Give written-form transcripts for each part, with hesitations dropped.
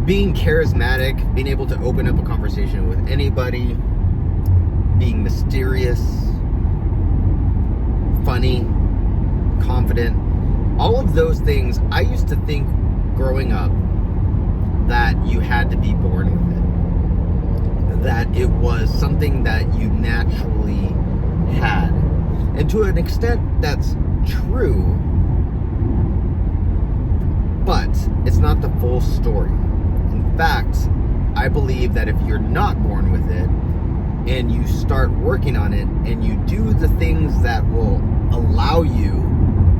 being charismatic, being able to open up a conversation with anybody, being mysterious, funny, confident, all of those things, I used to think growing up that you had to be born with it, that it was something that you naturally had. And to an extent, that's true, but it's not the full story. In fact, I believe that if you're not born with it and you start working on it and you do the things that will allow you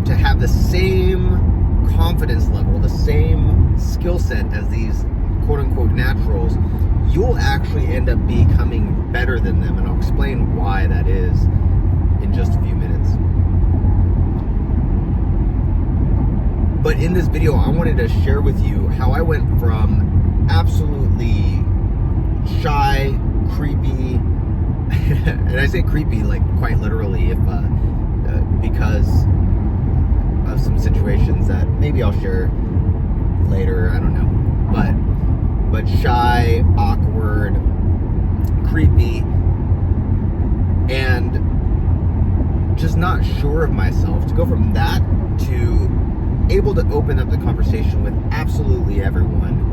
to have the same confidence level, the same skill set as these quote-unquote naturals, you'll actually end up becoming better than them. And I'll explain why that is in just a few minutes. But in this video, I wanted to share with you how I went from absolutely shy, creepy, and I say creepy like quite literally, because of some situations that maybe I'll share later, I don't know, but shy, awkward, creepy, and just not sure of myself, to go from that to able to open up the conversation with absolutely everyone,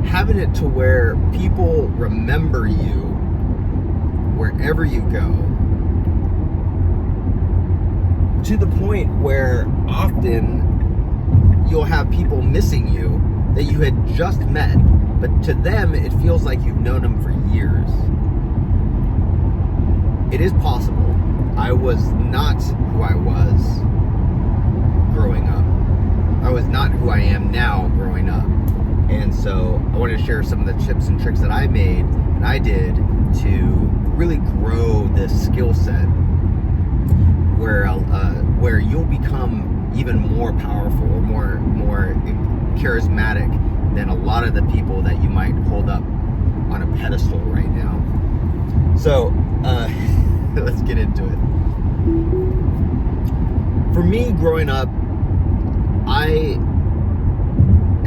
having it to where people remember you wherever you go, to the point where often you'll have people missing you that you had just met, but to them it feels like you've known them for years. It is possible. I was not who I was growing up. I was not who I am now growing up. And so I wanted to share some of the tips and tricks that I made and I did to really grow this skill set where you'll become even more powerful or more charismatic than a lot of the people that you might hold up on a pedestal right now. So let's get into it. For me, growing up, I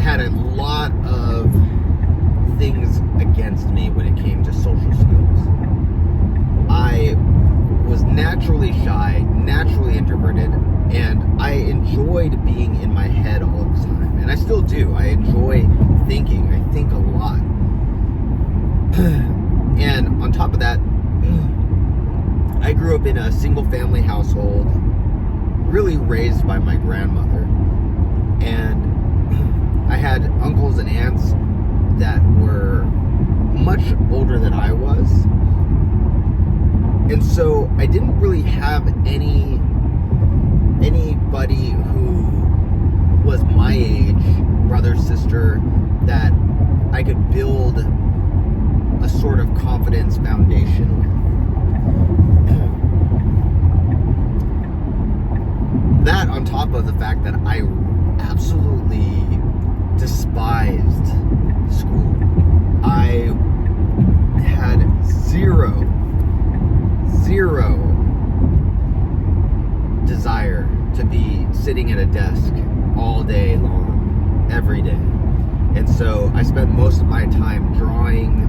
had a lot of things against me when it came to social skills. I was naturally shy, naturally introverted, and I enjoyed being in my head all the time. And I still do. I enjoy thinking. I think a lot. And on top of that, I grew up in a single-family household, really raised by my grandmother. And I had uncles and aunts that were much older than I was. And so I didn't really have anybody who was my age, brother, sister, that I could build a sort of confidence foundation with. That on top of the fact that I absolutely despised school. I had zero desire to be sitting at a desk all day long, every day. And so I spent most of my time drawing,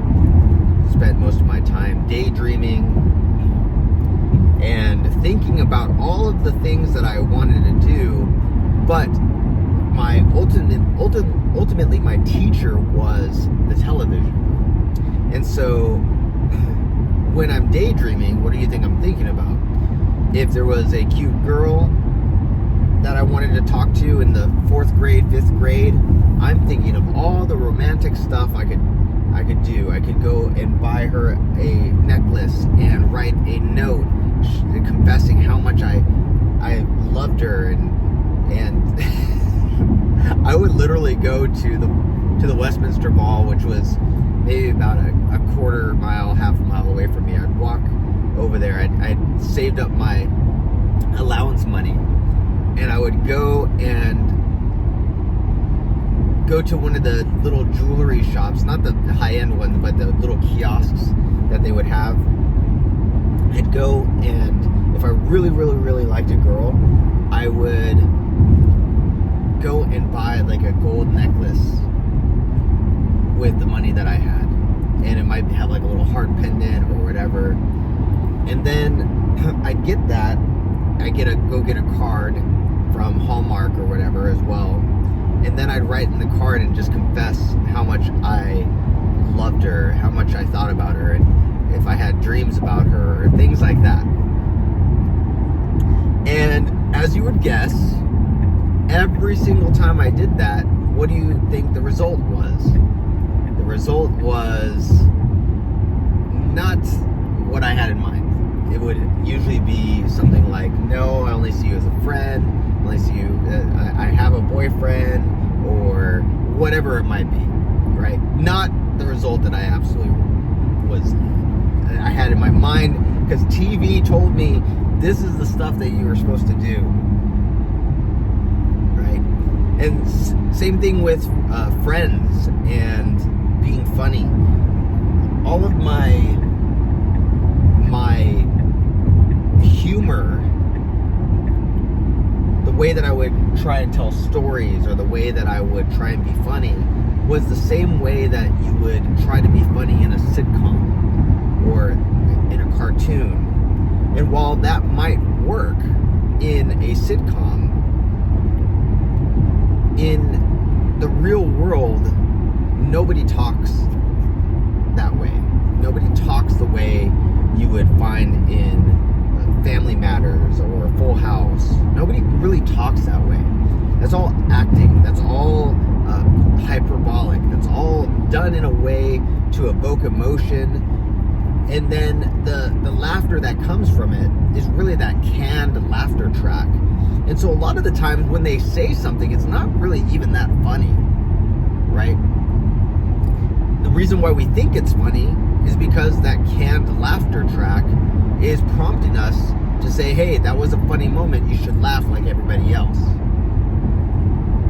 spent most of my time daydreaming, and thinking about all of the things that I wanted to do, but my ultimately my teacher was the television. And so when I'm daydreaming, what do you think I'm thinking about? If there was a cute girl that I wanted to talk to in the 4th grade, 5th grade, I'm thinking of all the romantic stuff I could do. I could go and buy her a necklace and write a note confessing how much I loved her, and I would literally go to the Westminster Mall, which was maybe about a quarter mile, half a mile away from me. I'd walk over there. I'd saved up my allowance money, and I would go to one of the little jewelry shops, not the high-end ones, but the little kiosks that they would have. I'd go, and if I really, really, really liked a girl, I would go and buy like a gold necklace with the money that I had. And it might have like a little heart pendant or whatever. And then I'd get that. I go get a card from Hallmark or whatever as well. And then I'd write in the card and just confess how much I loved her, how much I thought about her, and if I had dreams about her, or things like that. And as you would guess, every single time I did that, what do you think the result was? The result was not what I had in mind. It would usually be something like, no, I only see you as a friend, I only see you, I have a boyfriend, or whatever it might be, right? Not the result that I absolutely I had in my mind, because TV told me this is the stuff that you were supposed to do, right? And same thing with friends and being funny. All of my humor, the way that I would try and tell stories, or the way that I would try and be funny, was the same way that you would try to be funny in a sitcom or in a cartoon. And while that might work in a sitcom, in the real world, nobody talks that way. Nobody talks the way you would find in Family Matters or Full House. Nobody really talks that way. That's all acting. That's all hyperbolic. That's all done in a way to evoke emotion. And then the laughter that comes from it is really that canned laughter track. And so a lot of the times when they say something, it's not really even that funny, right? The reason why we think it's funny is because that canned laughter track is prompting us to say, hey, that was a funny moment, you should laugh like everybody else.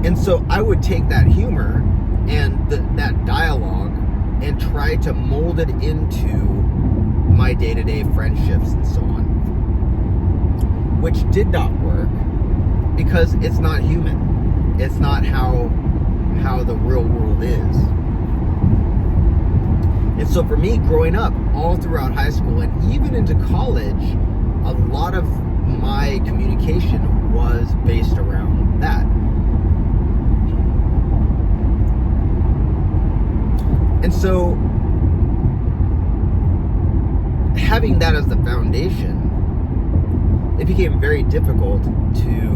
And so I would take that humor and that dialogue and try to mold it into my day-to-day friendships and so on, which did not work because it's not human. It's not how the real world is. And so for me, growing up all throughout high school and even into college, a lot of my communication was based around that. And so having that as the foundation, it became very difficult to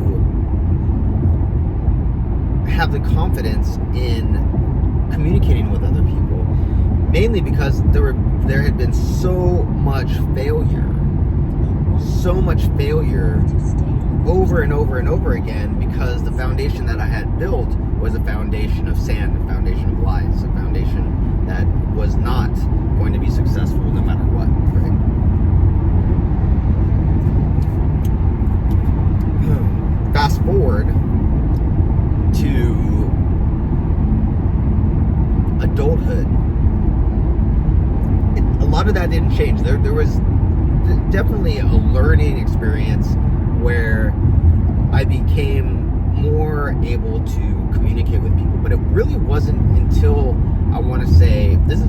have the confidence in communicating with other people, mainly because there had been so much failure over and over and over again, because the foundation that I had built was a foundation of sand, a foundation of lies, a foundation that was not going to be successful no matter what, right? Fast forward to adulthood. A lot of that didn't change. There was definitely a learning experience where I became more able to communicate with people, but it really wasn't until, I want to say, this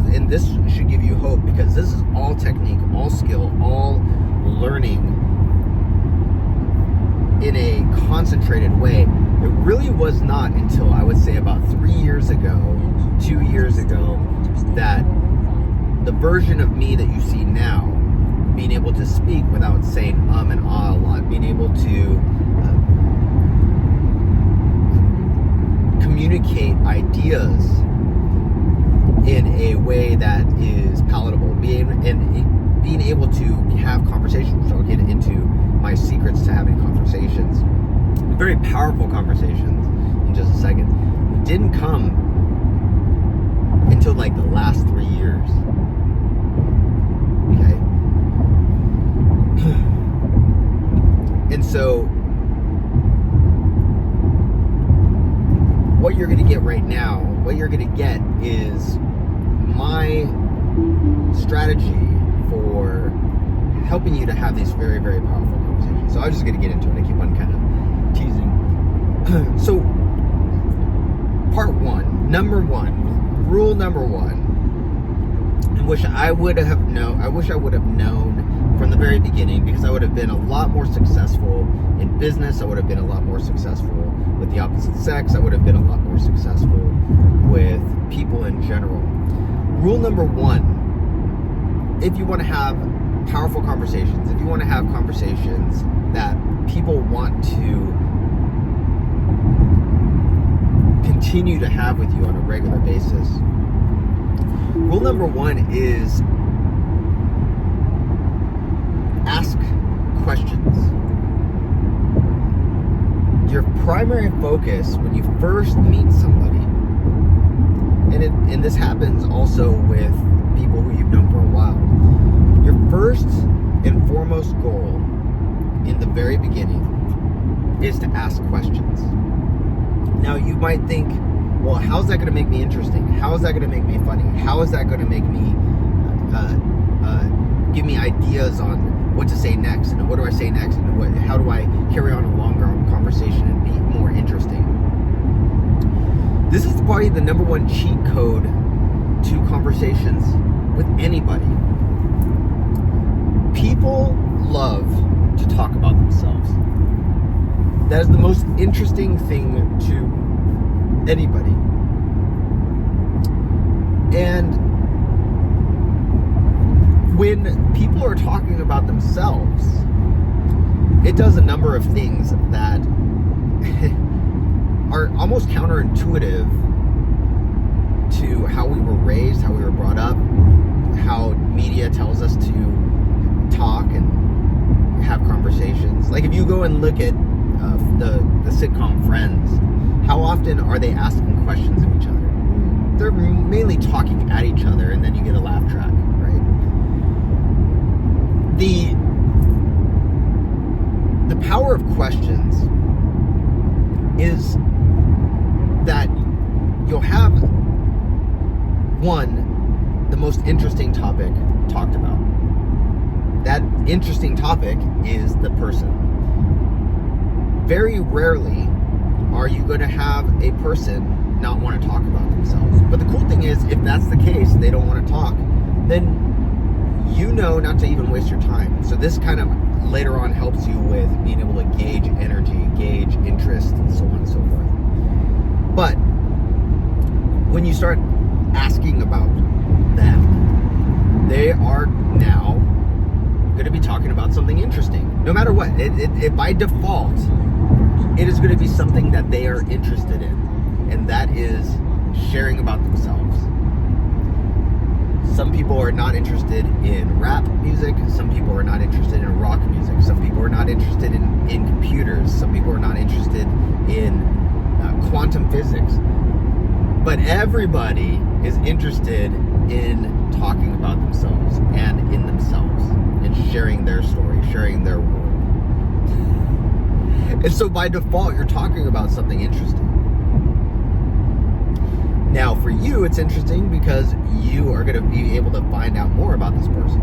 should give you hope, because this is all technique, all skill, all learning in a concentrated way. It really was not until, I would say, about 3 years ago, 2 years ago, that the version of me that you see now, being able to speak without saying and ah a lot, being able to communicate ideas in a way that is palatable, being able to have conversations, which I'll get into my secrets to having conversations, very powerful conversations in just a second, didn't come until like the last 3 years. Okay. And so what you're going to get right now, what you're going to get is my strategy for helping you to have these very, very powerful conversations. So I'm just going to get into it. I keep on kind of teasing. So part one, number one, rule number one, and wish I would have known from the very beginning, because I would have been a lot more successful in business. I would have been a lot more successful with the opposite sex. I would have been a lot more successful with people in general. Rule number one, if you want to have powerful conversations, if you want to have conversations that people want to continue to have with you on a regular basis, rule number one is ask questions. Your primary focus when you first meet somebody, and this happens also with people who you've known for a while, your first and foremost goal in the very beginning is to ask questions. Now you might think, well, how's that going to make me interesting? How is that going to make me funny? How is that going to make me give me ideas on what to say next, and what do I say next, and how do I carry on a longer conversation and be more interesting? This is probably the number one cheat code to conversations with anybody. People love to talk about themselves. That is the most interesting thing to anybody. And when people are talking about themselves, it does a number of things that are almost counterintuitive to how we were raised, how we were brought up, how media tells us to talk and have conversations. Like if you go and look at the sitcom Friends, how often are they asking questions of each other? They're mainly talking at each other, and then you get a laugh track, right? The power of questions is that you'll have the most interesting topic talked about. That interesting topic is the person. Very rarely are you going to have a person not want to talk about themselves. But the cool thing is, if that's the case, they don't want to talk, then you know not to even waste your time. So this kind of later on helps you with being able to gauge energy, gauge interest, and so on and so forth. But when you start asking about them, they are now going to be talking about something interesting. No matter what, it by default, it is going to be something that they are interested in, and that is sharing about themselves. Some people are not interested in rap music. Some people are not interested in rock music. Some people are not interested in computers. Some people are not interested in quantum physics. But everybody is interested in talking about themselves and in themselves and sharing their story, sharing their world. And so by default, you're talking about something interesting. Now, for you, it's interesting because you are going to be able to find out more about this person.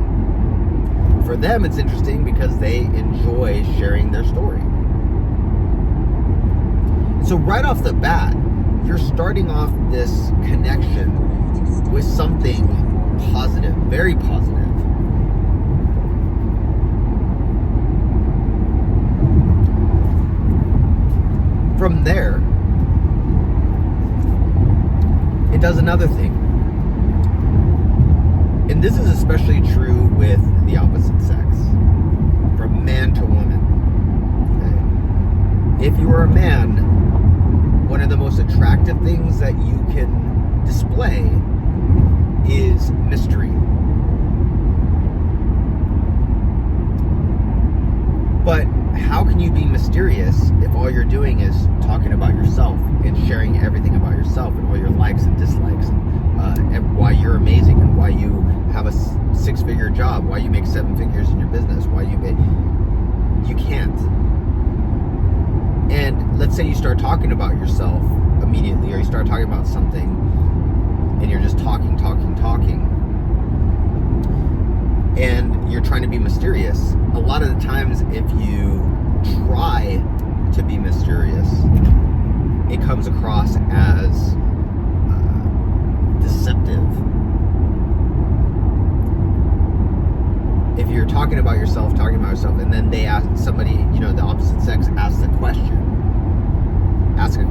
For them, it's interesting because they enjoy sharing their story. So right off the bat, you're starting off this connection with something positive, very positive. From there, it does another thing. And this is especially true with the opposite sex, from man to woman. Okay? If you are a man, one of the most attractive things that you can display is mystery. But how can you be mysterious if all you're doing is talking about yourself and sharing everything about yourself and all your likes and dislikes and why you're amazing and why you have a six-figure job, why you make 7 figures in your business, why you can't. And let's say you start talking about yourself immediately, or you start talking about something and you're just talking, and you're trying to be mysterious. A lot of the times, if you try to be mysterious, it comes across as talking about yourself, and then they ask somebody, the opposite sex asks a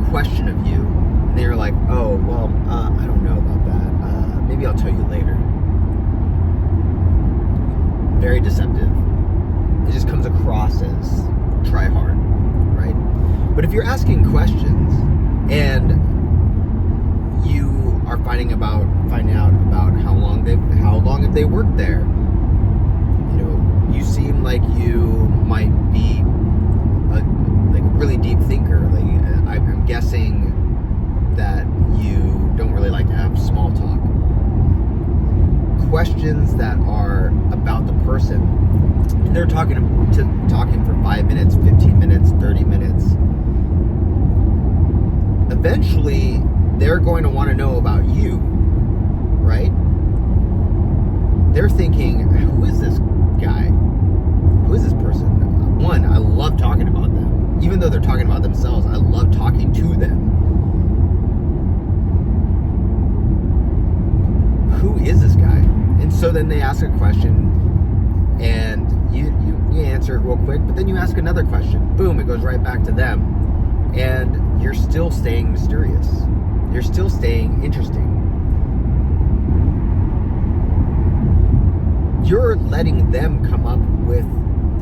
question of you, and they're like, oh, well, I don't know about that. Maybe I'll tell you later. Very deceptive. It just comes across as try hard, right? But if you're asking questions and you are finding out about how long have they worked there, you seem like you might be a really deep thinker. I'm guessing that you don't really like to have small talk. Questions that are about the person, and they're talking for 5 minutes, 15 minutes, 30 minutes. Eventually, they're going to want to know about you, right? They're thinking, who is this guy? Who is this person? One, I love talking about them. Even though they're talking about themselves, I love talking to them. Who is this guy? And so then they ask a question, and you answer it real quick, but then you ask another question. Boom, it goes right back to them. And you're still staying mysterious. You're still staying interesting. You're letting them come up with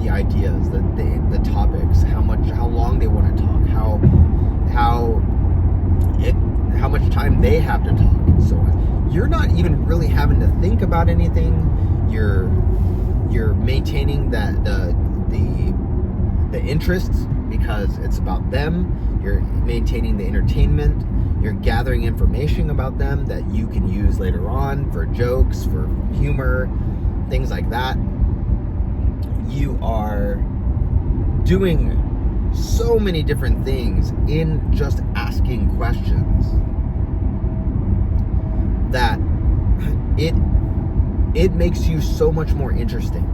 the ideas, the topics, how long they want to talk, how much time they have to talk, and so on. You're not even really having to think about anything. You're maintaining the interest because it's about them. You're maintaining the entertainment. You're gathering information about them that you can use later on for jokes, for humor, things like that. You are doing so many different things in just asking questions that it makes you so much more interesting.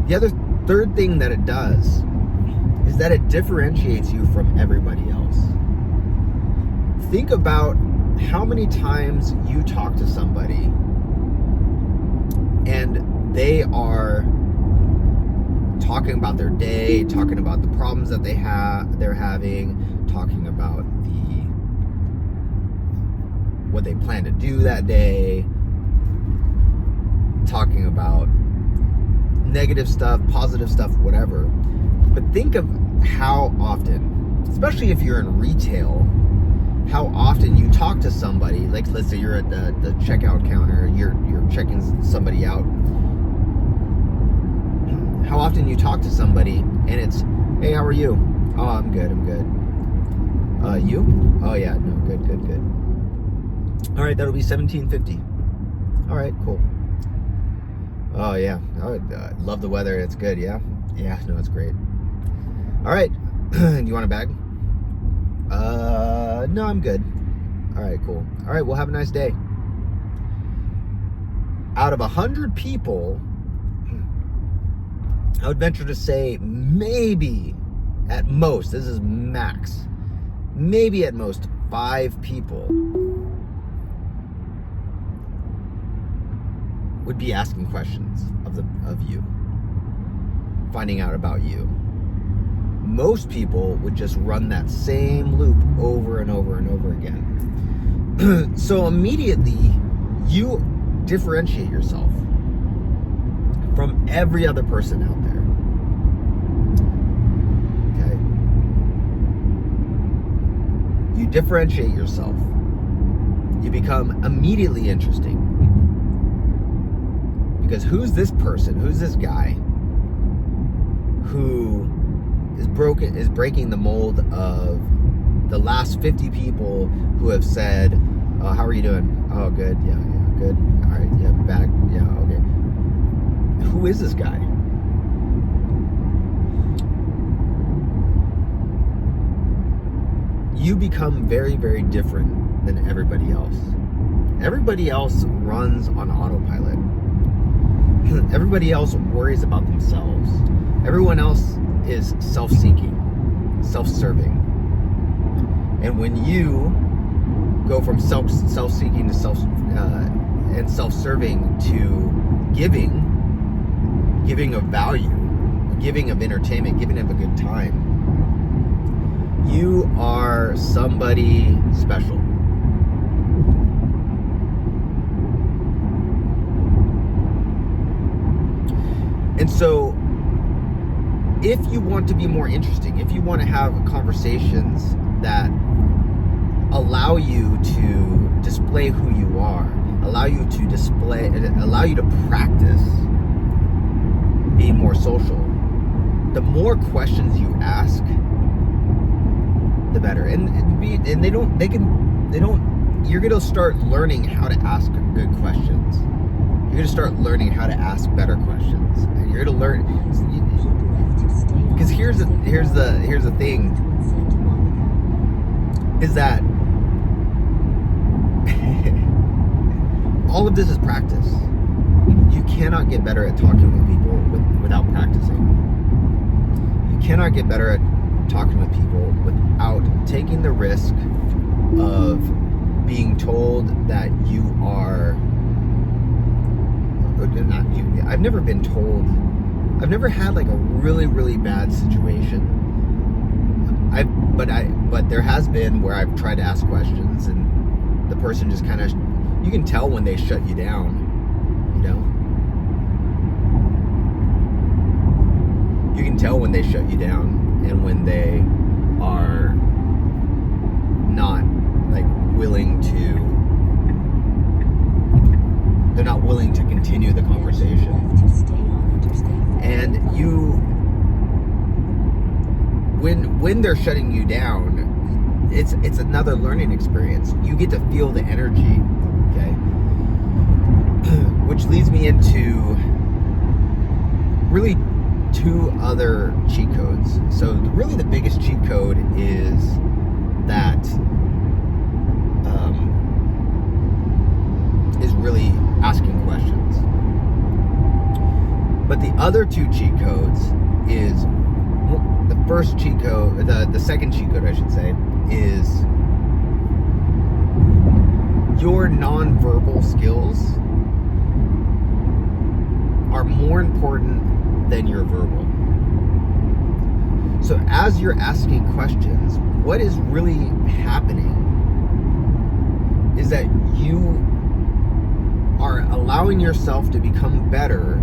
The third thing that it does is that it differentiates you from everybody else. Think about how many times you talk to somebody and they are talking about their day, talking about the problems that they're having, talking about what they plan to do that day, talking about negative stuff, positive stuff, whatever. But think of how often, especially if you're in retail, how often you talk to somebody, like let's say you're at the checkout counter, you're checking somebody out. How often you talk to somebody and it's, hey, how are you? Oh, I'm good. You? Oh yeah, no, good. All right, that'll be $17.50. All right, cool. Oh yeah, love the weather. It's good. Yeah, no, it's great. All right, do you want a bag? No, I'm good. All right, cool. All right, well, have a nice day. Out of 100 people, I would venture to say maybe at most, this is max, maybe at most 5 people would be asking questions of you, finding out about you. Most people would just run that same loop over and over and over again. So immediately you differentiate yourself from every other person out there. Okay? You differentiate yourself. You become immediately interesting. Because who's this person? Who's this guy who is breaking the mold of the last 50 people who have said, how are you doing? Oh, good. Yeah, good. All right, yeah, back. Yeah, okay. Who is this guy? You become very, very different than everybody else. Everybody else runs on autopilot. Everybody else worries about themselves. Everyone else is self-seeking, self-serving. And when you go from self-seeking to self-serving to giving of value, giving of entertainment, giving of a good time, you are somebody special. And so, if you want to be more interesting, if you want to have conversations that allow you to display who you are, allow you to practice being more social, the more questions you ask, the better. You're going to start learning how to ask good questions. You're going to start learning how to ask better questions. And you're going to learn, because here's the thing, is that all of this is practice. You cannot get better at talking with people without practicing. You cannot get better at talking with people without taking the risk of being told that you are not you. I've never been told. I've never had like a really, really bad situation. But there has been where I've tried to ask questions and the person just kind of, you can tell when they shut you down, you know? You can tell when they shut you down and when they are not like willing to, they're not willing to continue the conversation. And when they're shutting you down, it's another learning experience. You get to feel the energy, okay? Which leads me into really two other cheat codes. So really the biggest cheat code is that is really asking questions. But the other two cheat codes is the first cheat code, the second cheat code I should say, is your nonverbal skills are more important than your verbal. So as you're asking questions, what is really happening is that you are allowing yourself to become better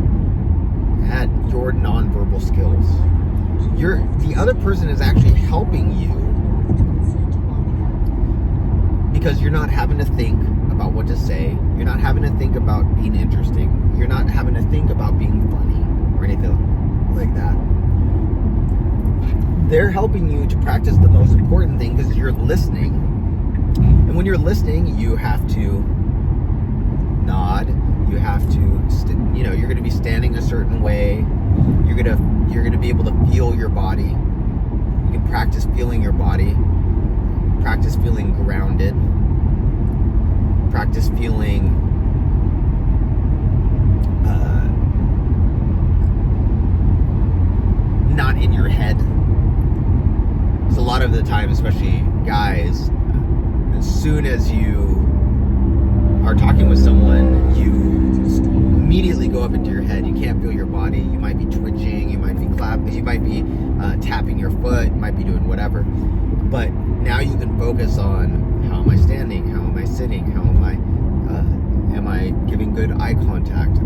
at your nonverbal skills. The other person is actually helping you because you're not having to think about what to say. You're not having to think about being interesting. You're not having to think about being funny or anything like that. They're helping you to practice the most important thing because you're listening. And when you're listening, you have to nod. You have to, you're going to be standing a certain way. You're going to be able to feel your body. You can practice feeling your body. Practice feeling grounded. Practice feeling not in your head. Because a lot of the time, especially guys, as soon as you are talking with someone, you immediately go up into your head. You can't feel your body. You might be twitching. You might be clapping. You might be tapping your foot. You might be doing whatever. But now you can focus on, how am I standing? How am I sitting? How am I giving good eye contact?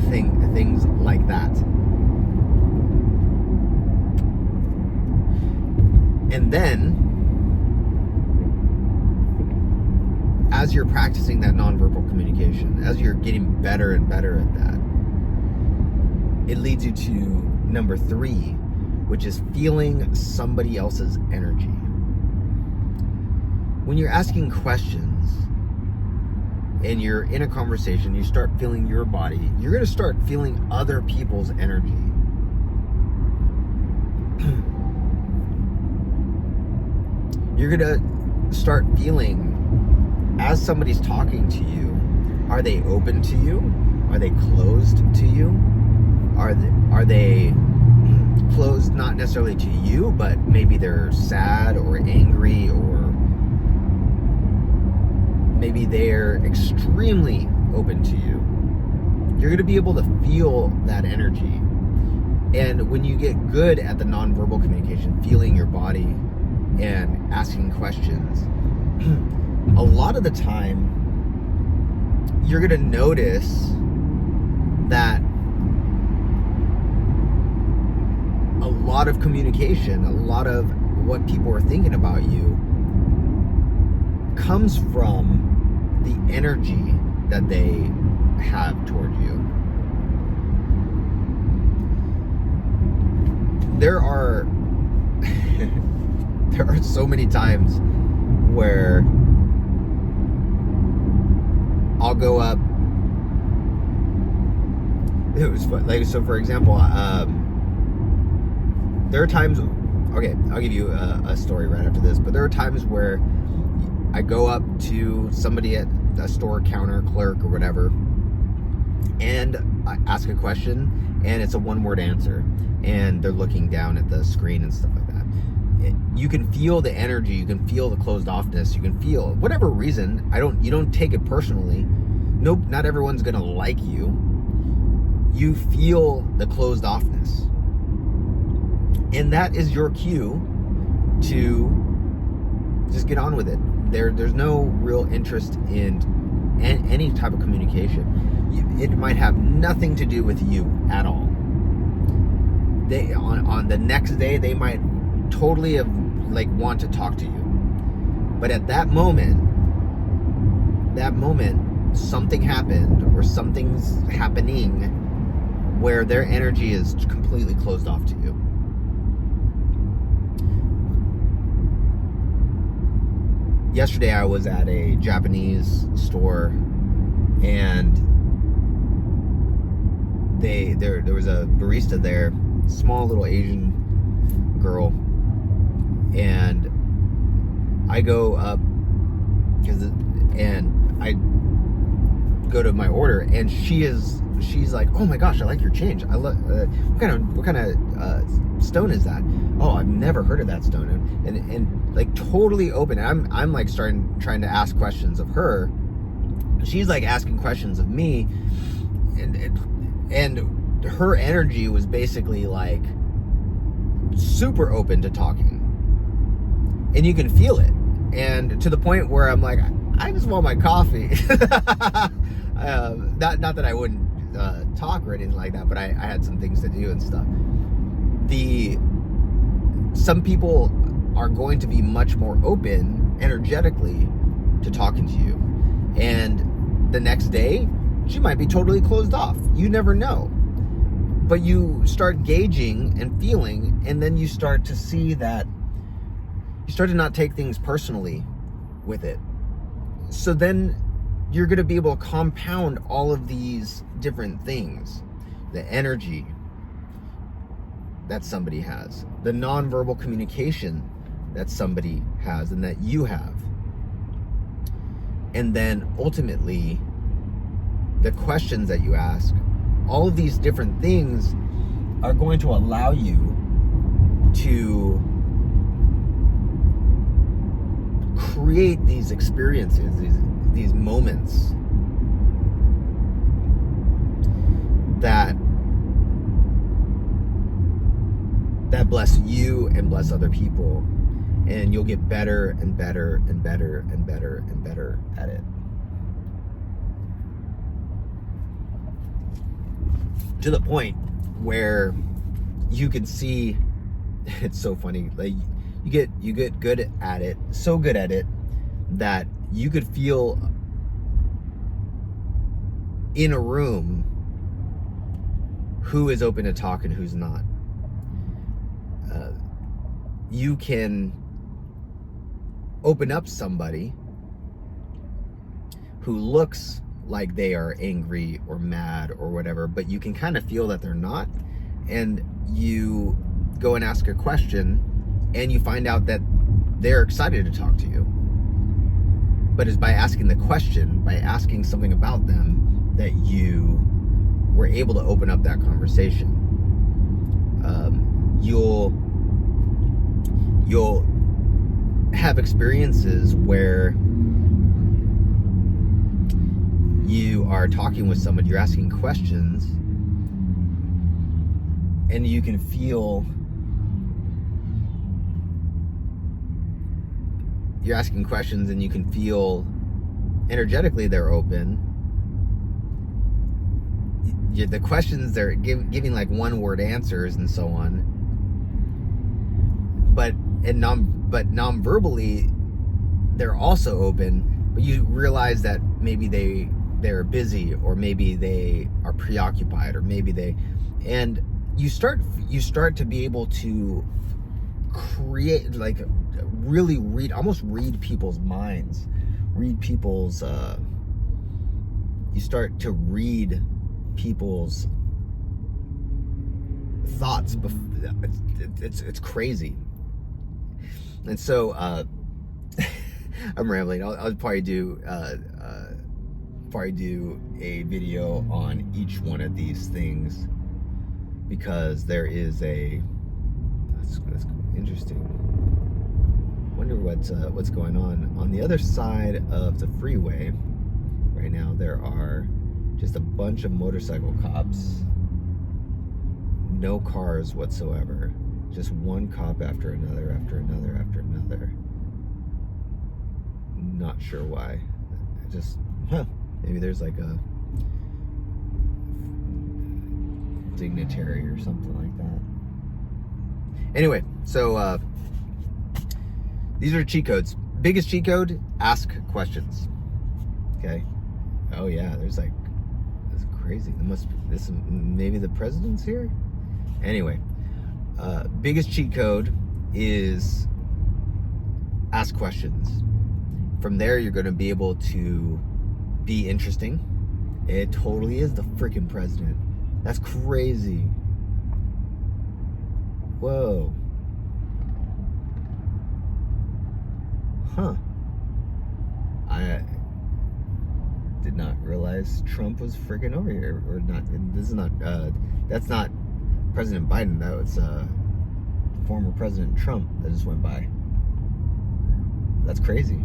Things like that. And then, as you're practicing that nonverbal communication, as you're getting better and better at that, it leads you to number 3, which is feeling somebody else's energy. When you're asking questions and you're in a conversation, you start feeling your body, you're going to start feeling other people's energy. You're going to start feeling, as somebody's talking to you, are they open to you? Are they closed to you? Are they closed not necessarily to you, but maybe they're sad or angry, or maybe they're extremely open to you. you're going to be able to feel that energy. And when you get good at the nonverbal communication, feeling your body and asking questions, a lot of the time you're going to notice that a lot of communication, a lot of what people are thinking about you comes from the energy that they have toward you. There are so many times where I'll go up. It was fun. Like, so for example, there are times, okay, I'll give you a story right after this, but there are times where I go up to somebody at a store counter, clerk or whatever, and I ask a question, and it's a one-word answer, and they're looking down at the screen and stuff like that. You can feel the energy, you can feel the closed offness, you can feel whatever reason. You don't take it personally. Nope, not everyone's gonna like you. You feel the closed offness, and that is your cue to just get on with it. There's no real interest in any type of communication. It might have nothing to do with you at all. They on the next day they might totally want to talk to you, but at that moment something happened or something's happening where their energy is completely closed off to you. Yesterday I was at a Japanese store, and there was a barista there, small little Asian girl, and I go up and I go to my order, and she's like, "Oh my gosh, I like your change. I love what kind of stone is that? Oh, I've never heard of that stone." And like totally open. I'm like trying to ask questions of her. She's like asking questions of me, and her energy was basically like super open to talking, and you can feel it, and to the point where I'm like, I just want my coffee. Not that I wouldn't talk or anything like that, but I had some things to do and stuff. Some people are going to be much more open energetically to talking to you, and the next day she might be totally closed off. You never know, but you start gauging and feeling, and then you start to see that you start to not take things personally with it. So then you're going to be able to compound all of these different things. The energy that somebody has, the nonverbal communication that somebody has and that you have, and then ultimately the questions that you ask. All of these different things are going to allow you to create these experiences, these moments that bless you and bless other people, and you'll get better and better and better and better and better at it, to the point where you can see, it's so funny, like you get good at it, so good at it that you could feel in a room who is open to talk and who's not. You can open up somebody who looks like they are angry or mad or whatever, but you can kind of feel that they're not, and you go and ask a question and you find out that they're excited to talk to you. But it's by asking the question, by asking something about them, that you were able to open up that conversation. You'll have experiences where you are talking with someone, you're asking questions, and you can feel you're asking questions and you can feel energetically they're open. The questions, they're giving like one word answers and so on, but non-verbally they're also open, but you realize that maybe they're busy, or maybe they are preoccupied, or maybe and you start to be able to create, like, really almost read people's minds, read people's you start to read people's thoughts. It's crazy. And so I'm rambling. I'll probably do a video on each one of these things, because there is that's interesting. Wonder what's going on the other side of the freeway right now. There are just a bunch of motorcycle cops, no cars whatsoever, just one cop after another after another after another. Not sure why. Maybe there's like a dignitary or something like that. Anyway, so these are cheat codes. Biggest cheat code: ask questions. Okay. Oh yeah, that's crazy. Maybe the president's here. Anyway, biggest cheat code is ask questions. From there, you're going to be able to be interesting. It totally is the freaking president. That's crazy. Whoa. Huh. I did not realize Trump was freaking over here. Or not. This is not, that's not President Biden. That was former President Trump that just went by. That's crazy.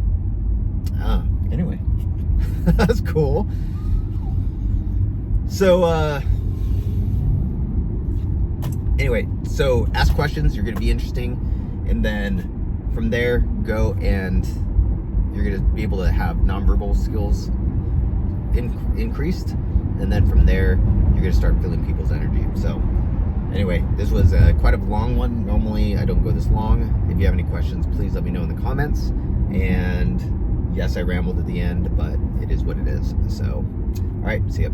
Anyway. That's cool. So, anyway, so ask questions. You're going to be interesting. And then from there, go and you're going to be able to have nonverbal skills increased. And then from there, you're going to start feeling people's energy. So, anyway, this was quite a long one. Normally, I don't go this long. If you have any questions, please let me know in the comments. And yes, I rambled at the end, but it is what it is. So, all right, see ya.